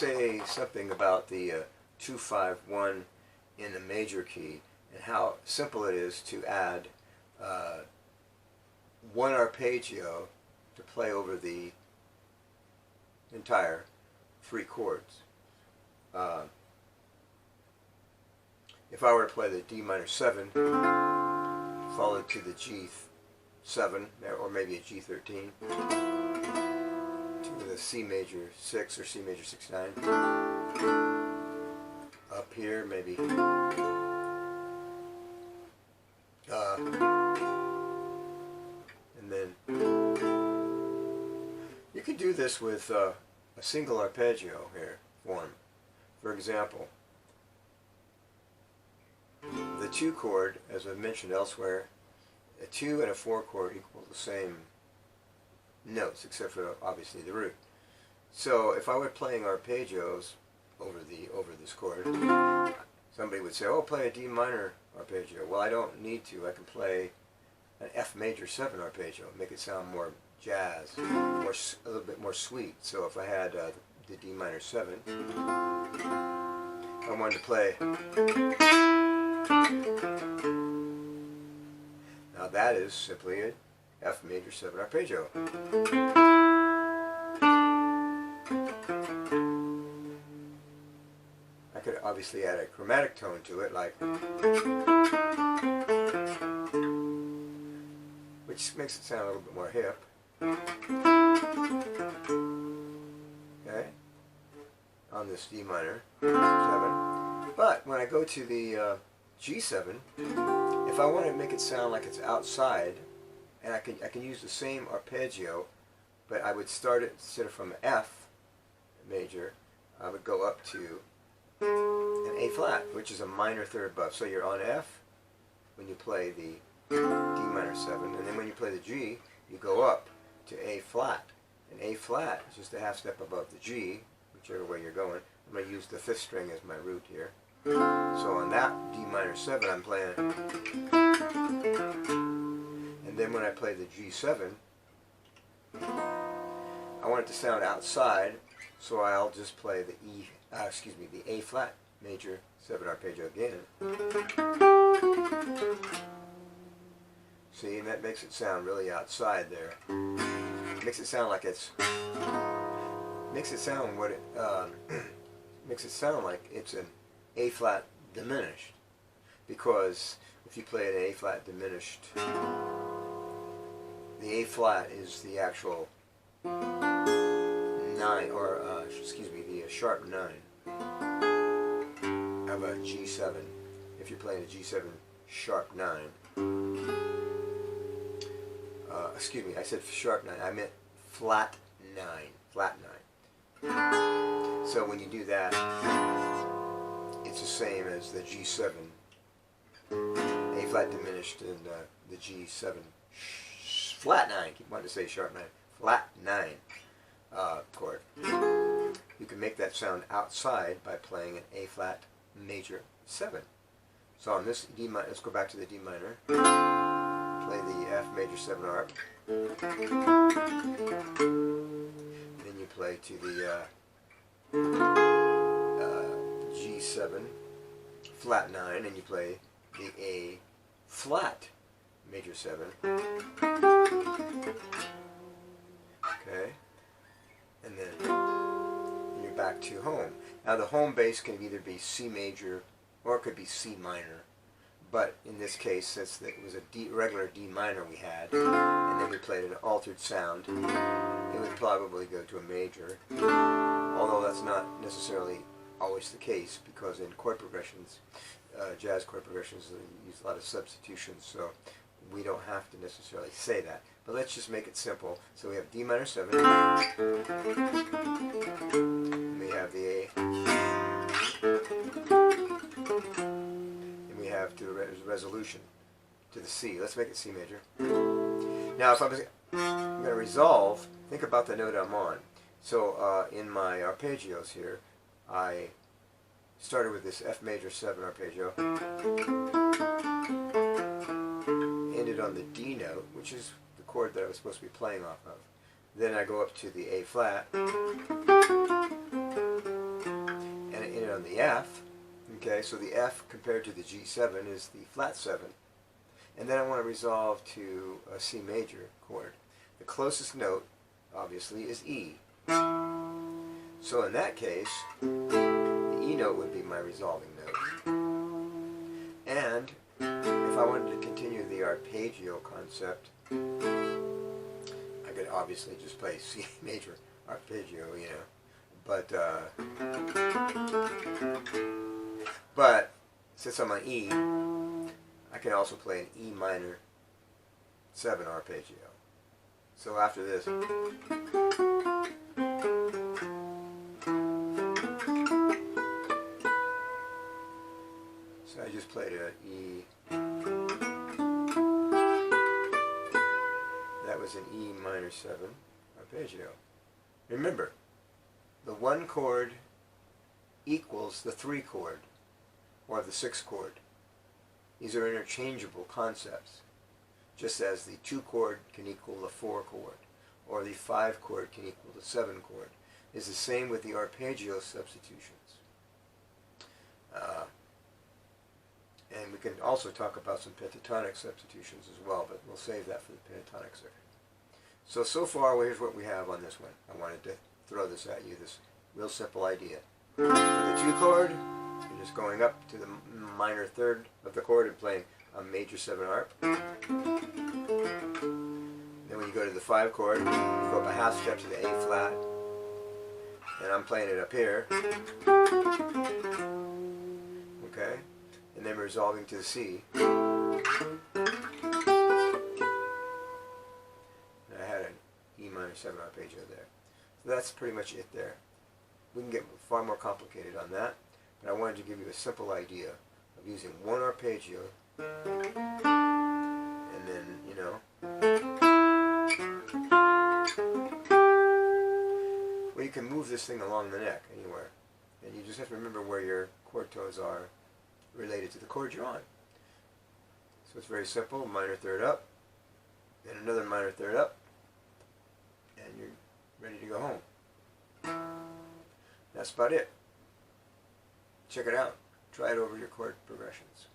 say something about the 2-5-1 in the major key and how simple it is to add one arpeggio to play over the entire 3 chords. If I were to play the D minor 7 followed to the G7 or maybe a G13 to the C major 6 or C major 6-9, up here maybe and then you could do this with a single arpeggio here form. For example, the 2 chord, as I've mentioned elsewhere, a 2 and a 4 chord equal the same notes except for obviously the root. So if I were playing arpeggios over this chord, somebody would say, "Oh, play a D minor arpeggio." Well, I don't need to. I can play an F major 7 arpeggio, make it sound more jazz, a little bit more sweet. So if I had the D minor 7, I wanted to play. Now that is simply an F major 7 arpeggio. I could obviously add a chromatic tone to it, like, which makes it sound a little bit more hip. Okay, on this D minor 7. But when I go to the G7, if I want to make it sound like it's outside, and I can use the same arpeggio, but I would start it instead of from F major, I would go up to an A flat, which is a minor third above. So you're on F when you play the D minor 7, and then when you play the G, you go up to A flat. And A flat is just a half step above the G, whichever way you're going. I'm going to use the 5th string as my root here. So on that D minor 7 I'm playing, and then when I play the G7, I want it to sound outside, so I'll just play the the A flat major 7 arpeggio again. See, and that makes it sound really outside there. Makes it sound like it's, makes it sound what it makes it sound like it's an A flat diminished, because if you play an A flat diminished, the A flat is the actual 9, or the sharp 9 of a G7. If you're playing a G7 sharp 9, I said sharp 9. I meant flat 9, flat 9. So when you do that, it's the same as the G7, A flat diminished, and the G7 flat 9. Keep wanting to say sharp 9, flat 9 chord. You can make that sound outside by playing an A flat major 7. So on this D minor, let's go back to the D minor. Play the F major 7 arp. Then you play to the G7 flat 9, and you play the A flat major 7. Okay, and then you're back to home. Now the home bass can either be C major or it could be C minor, but in this case, since it was a regular D minor we had, and then we played an altered sound, it would probably go to a major, although that's not necessarily always the case, because in chord progressions, jazz chord progressions, use a lot of substitutions, so we don't have to necessarily say that. But let's just make it simple. So we have D minor 7, and we have the A, and we have to the resolution to the C. Let's make it C major. Now if I'm going to resolve, think about the note I'm on. So in my arpeggios here, I started with this F major 7 arpeggio, ended on the D note, which is the chord that I was supposed to be playing off of. Then I go up to the A flat, playing on the F. Okay, so the F compared to the G7 is the flat 7. And then I want to resolve to a C major chord. The closest note, obviously, is E. So in that case, the E note would be my resolving note. And if I wanted to continue the arpeggio concept, I could obviously just play C major arpeggio, you know. But since I'm on E, I can also play an E minor 7 arpeggio. So after this, so I just played an E. That was an E minor 7 arpeggio. Remember, the 1 chord equals the 3 chord, or the 6 chord. These are interchangeable concepts, just as the 2 chord can equal the 4 chord, or the 5 chord can equal the 7 chord. It's the same with the arpeggio substitutions. And we can also talk about some pentatonic substitutions as well, but we'll save that for the pentatonic circuit. So far, here's what we have on this one. I wanted to throw this at you, this real simple idea. For the 2 chord, you're just going up to the minor 3rd of the chord and playing a major 7 arp. Then when you go to the 5 chord, you go up a half step to the A flat, and I'm playing it up here. Okay? And then resolving to the C. And I had an E minor 7 arpeggio there. So that's pretty much it there. We can get far more complicated on that, but I wanted to give you a simple idea of using 1 arpeggio, and then, you know, well, you can move this thing along the neck anywhere, and you just have to remember where your chord toes are related to the chord you're on. So it's very simple: minor 3rd up, then another minor 3rd up, and you're ready to go home. That's about it. Check it out. Try it over your chord progressions.